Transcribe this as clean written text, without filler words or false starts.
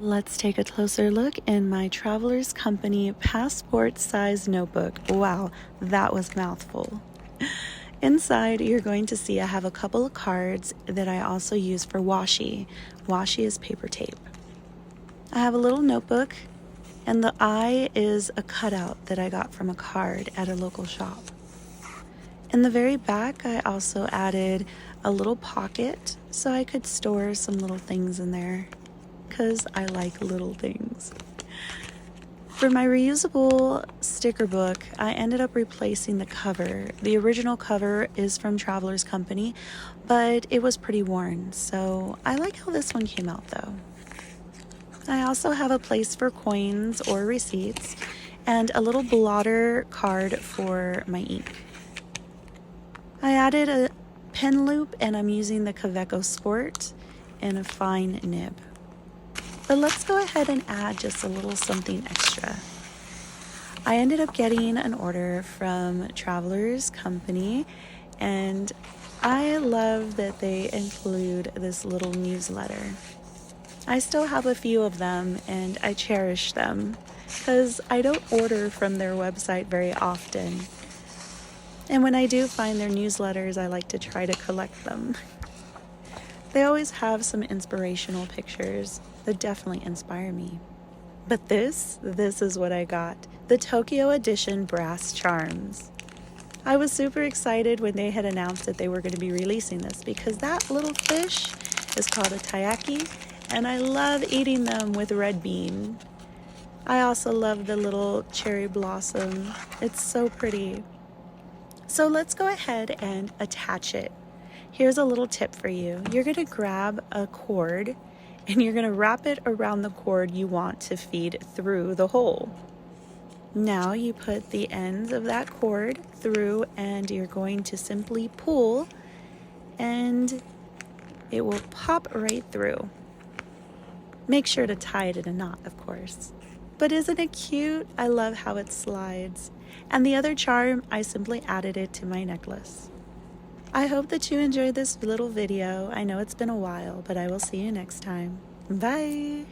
Let's take a closer look in my Traveler's Company passport size notebook. Wow, that was a mouthful. Inside, you're going to see I have a couple of cards that I also use for washi. Washi is paper tape. I have a little notebook, and the eye is a cutout that I got from a card at a local shop. In the very back, I also added a little pocket so I could store some little things in there, because I like little things. For my reusable sticker book, I ended up replacing the cover. The original cover is from Traveler's Company, but it was pretty worn, so I like how this one came out though. I also have a place for coins or receipts and a little blotter card for my ink. I added a pen loop and I'm using the Kaweco Sport in a fine nib. But let's go ahead and add just a little something extra. I ended up getting an order from Traveler's Company, and I love that they include this little newsletter. I still have a few of them and I cherish them because I don't order from their website very often. And when I do find their newsletters, I like to try to collect them. They always have some inspirational pictures that definitely inspire me. But this is what I got. The Tokyo Edition brass charms. I was super excited when they had announced that they were going to be releasing this because that little fish is called a taiyaki, and I love eating them with red bean. I also love the little cherry blossom. It's so pretty. So let's go ahead and attach it. Here's a little tip for you. You're going to grab a cord and you're going to wrap it around the cord you want to feed through the hole. Now you put the ends of that cord through and you're going to simply pull and it will pop right through. Make sure to tie it in a knot, of course. But isn't it cute? I love how it slides. And the other charm, I simply added it to my necklace. I hope that you enjoyed this little video. I know it's been a while, but I will see you next time. Bye!